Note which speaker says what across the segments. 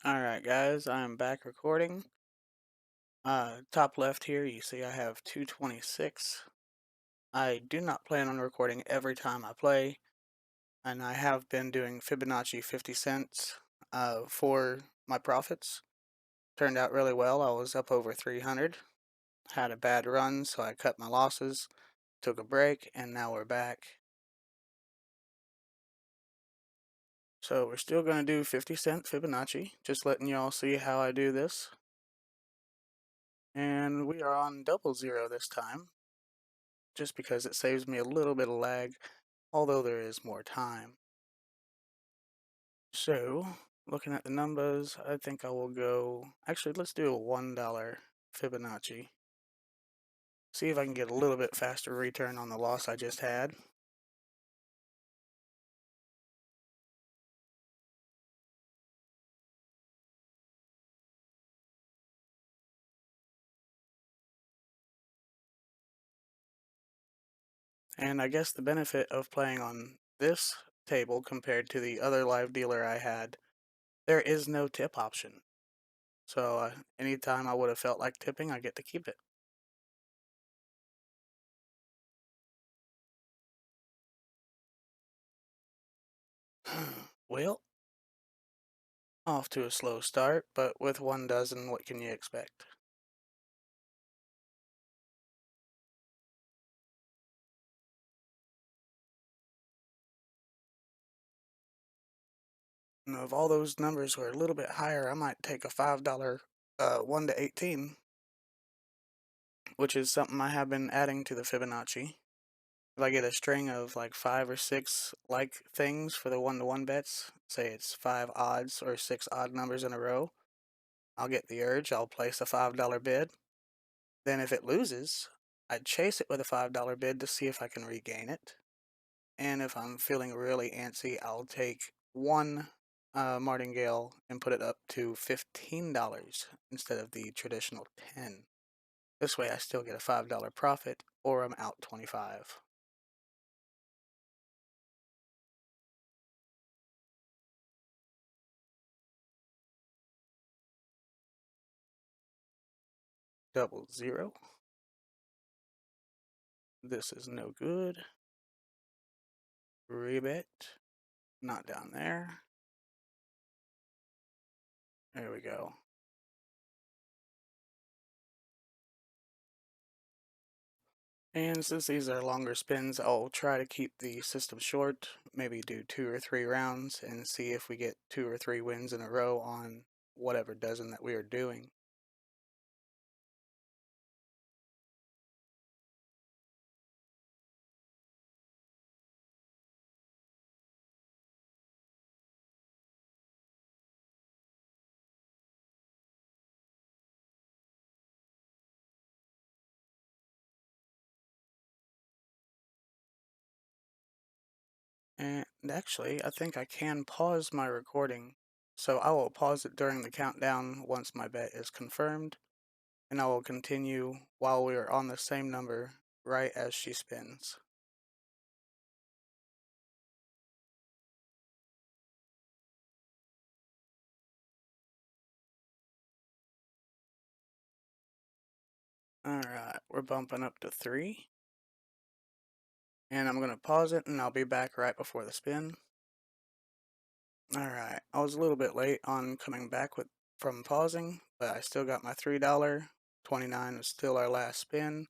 Speaker 1: Alright guys, I'm back recording. Top left here, you see I have 226. I do not plan on recording every time I play, and I have been doing Fibonacci 50 cents for my profits. Turned out really well. I was up over 300. Had a bad run, so I cut my losses, took a break, and now we're back. So we're still going to do 50-cent Fibonacci, just letting y'all see how I do this. And we are on double zero this time, just because it saves me a little bit of lag, although there is more time. So, looking at the numbers, I think I will go, actually let's do a $1 Fibonacci. See if I can get a little bit faster return on the loss I just had. And I guess the benefit of playing on this table compared to the other live dealer I had, there is no tip option. So anytime I would have felt like tipping, I get to keep it. Well, off to a slow start, but with 1 dozen, what can you expect? And if all those numbers were a little bit higher, I might take a $5 1 to 18, which is something I have been adding to the Fibonacci. If I get a string of like 5 or 6 like things for the 1-to-1 bets, say it's 5 odds or 6 odd numbers in a row, I'll get the urge, I'll place a $5 bid. Then if it loses, I'd chase it with a $5 bid to see if I can regain it. And if I'm feeling really antsy, I'll take one martingale and put it up to $15 instead of the traditional 10. This way I still get a $5 profit, or I'm out 25. Double zero. This is no good. Rebet. Not down there. There we go. And since these are longer spins, I'll try to keep the system short, maybe do 2 or 3 rounds and see if we get 2 or 3 wins in a row on whatever dozen that we are doing. And actually, I think I can pause my recording, so I will pause it during the countdown once my bet is confirmed, and I will continue while we are on the same number right as she spins. Alright, we're bumping up to 3. And I'm going to pause it and I'll be back right before the spin. Alright, I was a little bit late on coming back from pausing, but I still got my $3. 29 is still our last spin,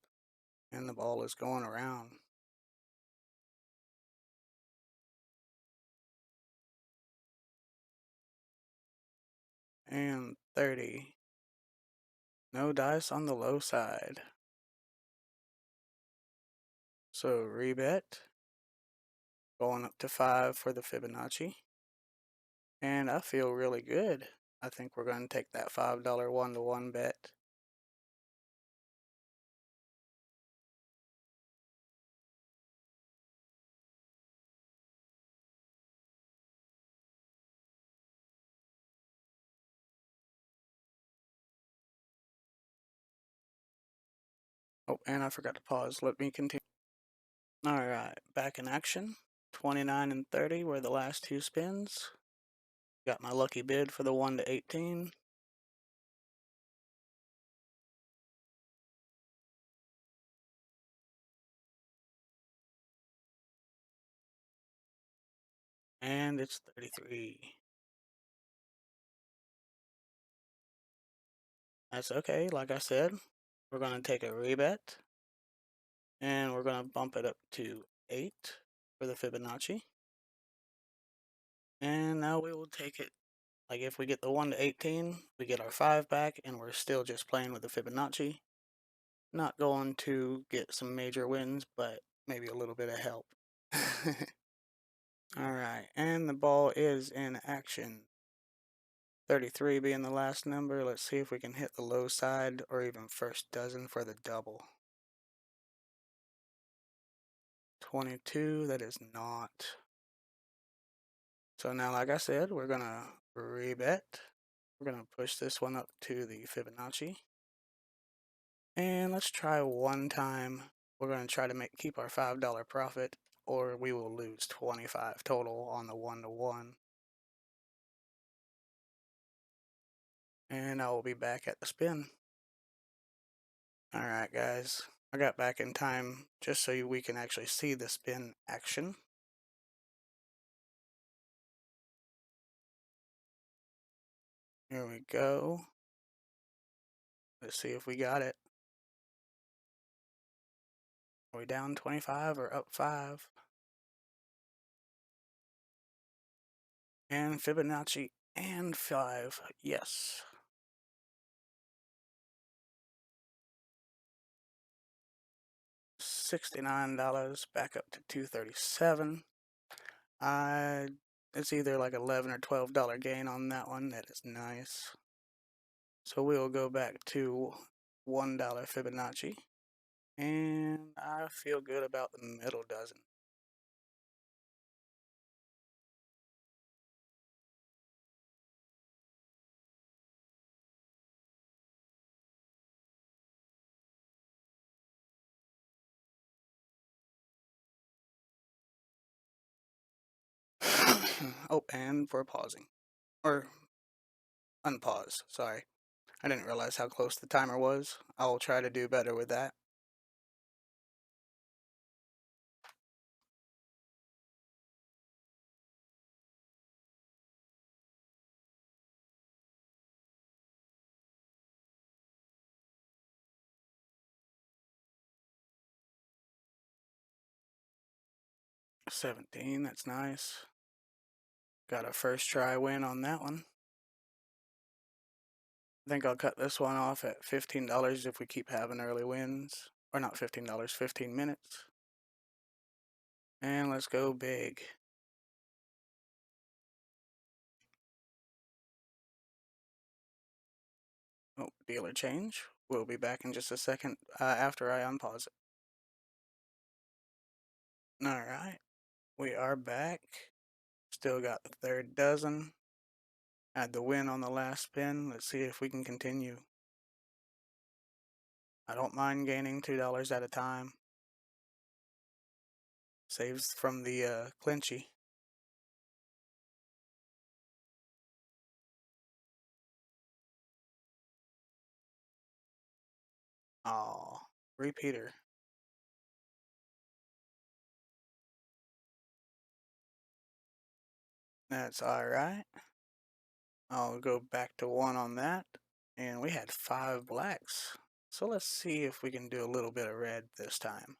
Speaker 1: and the ball is going around. And 30. No dice on the low side. So rebet. Going up to 5 for the Fibonacci. And I feel really good. I think we're going to take that $5 1-to-1 bet. Oh, and I forgot to pause. Let me continue. Alright, back in action. 29 and 30 were the last 2 spins. Got my lucky bid for the 1 to 18. And it's 33. That's okay, like I said. We're going to take a rebet. And we're going to bump it up to 8 for the Fibonacci. And now we will take it, like if we get the 1 to 18, we get our 5 back, and we're still just playing with the Fibonacci. Not going to get some major wins, but maybe a little bit of help. Alright, and the ball is in action. 33 being the last number. Let's see if we can hit the low side or even first dozen for the double. 22, that is not. So now, like I said, we're going to rebet. We're going to push this one up to the Fibonacci. And let's try one time. We're going to try to keep our $5 profit, or we will lose 25 total on the 1 to 1. And I will be back at the spin. Alright guys, I got back in time just so we can actually see the spin action. Here we go. Let's see if we got it. Are we down 25 or up 5? And Fibonacci and 5, yes. $69 back up to 237. It's either like $11 or $12 gain on that one. That is nice. So we'll go back to $1 Fibonacci, and I feel good about the middle dozen. Oh, and for pausing. Or unpause, sorry. I didn't realize how close the timer was. I'll try to do better with that. $17, that's nice. Got a first try win on that one. I think I'll cut this one off at $15 if we keep having early wins. Or not $15, 15 minutes. And let's go big. Oh, dealer change. We'll be back in just a second after I unpause it. Alright, we are back. Still got the third dozen. Had the win on the last spin. Let's see if we can continue. I don't mind gaining $2 at a time. Saves from the clinchy. Aw, repeater. That's alright. I'll go back to 1 on that. And we had 5 blacks. So let's see if we can do a little bit of red this time.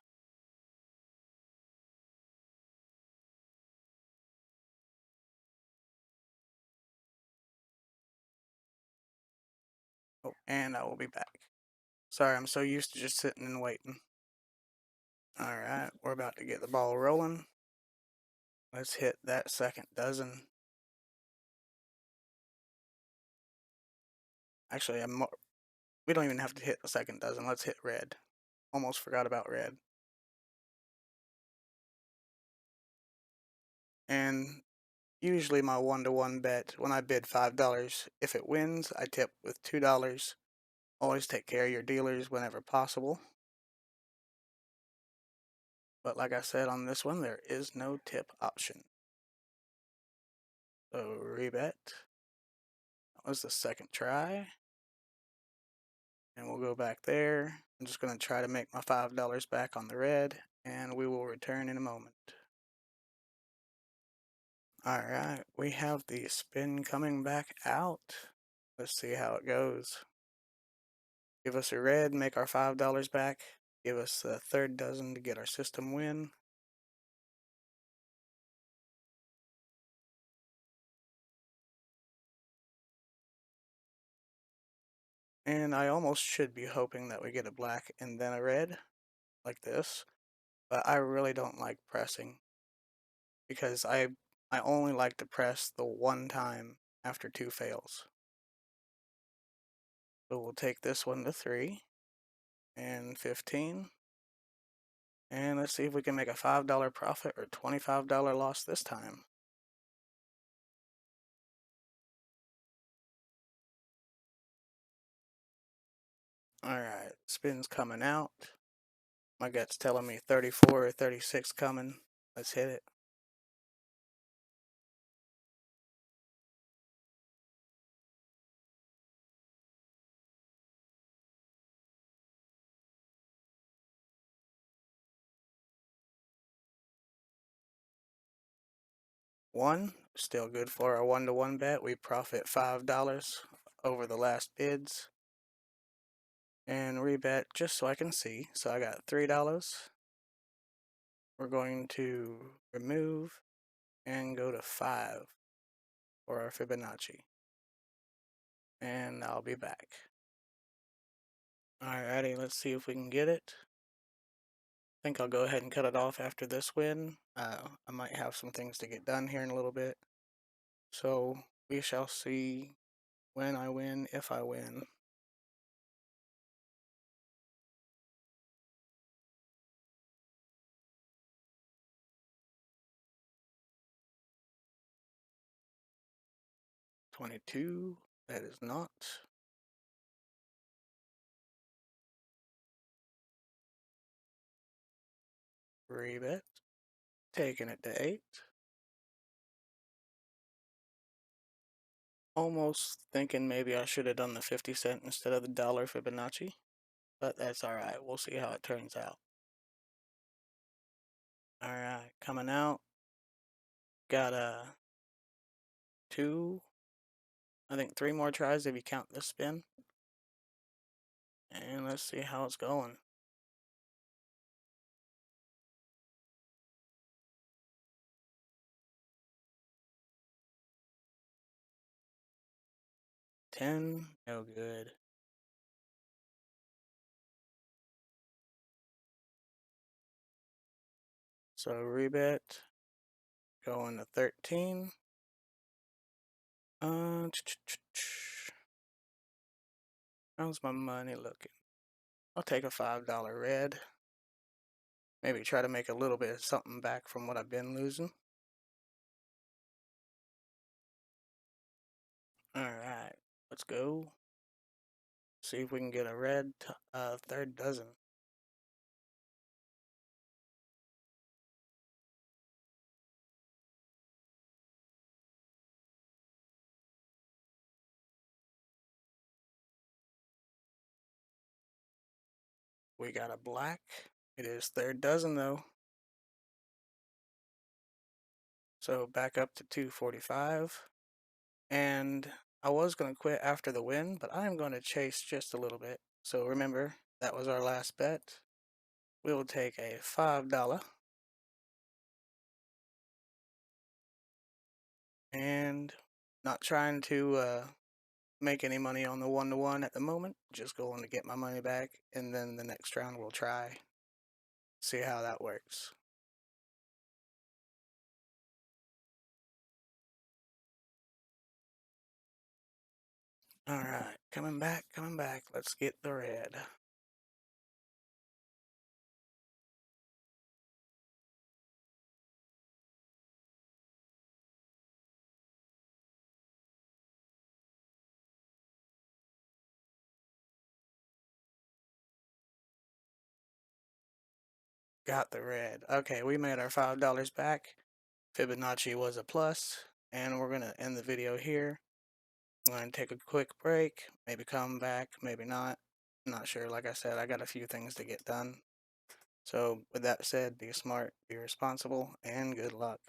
Speaker 1: Oh, and I will be back. Sorry, I'm so used to just sitting and waiting. Alright, we're about to get the ball rolling. Let's hit that second dozen. Actually, we don't even have to hit the second dozen. Let's hit red. Almost forgot about red. And usually my 1 to 1 bet, when I bid $5, if it wins, I tip with $2. Always take care of your dealers whenever possible. But like I said on this one, there is no tip option. So rebet. That was the second try. And we'll go back there. I'm just going to try to make my $5 back on the red, and we will return in a moment. Alright, we have the spin coming back out. Let's see how it goes. Give us a red, make our $5 back. Give us the third dozen to get our system win. And I almost should be hoping that we get a black and then a red, like this. But I really don't like pressing, because I only like to press the one time after two fails. So we'll take this one to 3 and 15. And let's see if we can make a $5 profit or $25 loss this time. Alright, spin's coming out. My gut's telling me 34 or 36 coming. Let's hit it. One, still good for our 1-to-1 bet. We profit $5 over the last bids. And rebet just so I can see. So I got $3. We're going to remove and go to 5 for our Fibonacci. And I'll be back. Alrighty, let's see if we can get it. I think I'll go ahead and cut it off after this win. I might have some things to get done here in a little bit. So we shall see when I win, if I win. $22. That is not. Rebet. Taking it to 8. Almost thinking maybe I should have done the 50 cent instead of the dollar Fibonacci. But that's alright. We'll see how it turns out. Alright, coming out. Got a 2, I think 3 more tries if you count this spin. And let's see how it's going. $10, no good. So rebet, going to 13. How's my money looking? I'll take a $5 red. Maybe try to make a little bit of something back from what I've been losing. Alright, let's go. See if we can get a red third dozen. We got a black. It is third dozen though. So back up to 245. And I was going to quit after the win, but I'm going to chase just a little bit. So remember, that was our last bet. We will take a $5. And not trying to make any money on the 1-to-1 at the moment. Just going to get my money back. And then the next round we'll try. See how that works. Alright, coming back, coming back. Let's get the red. Got the red. Okay, we made our $5 back. Fibonacci was a plus. and we're going to end the video here. I'm going to take a quick break, maybe come back, maybe not. I'm not sure. Like I said, I got a few things to get done. So, with that said, be smart, be responsible, and good luck.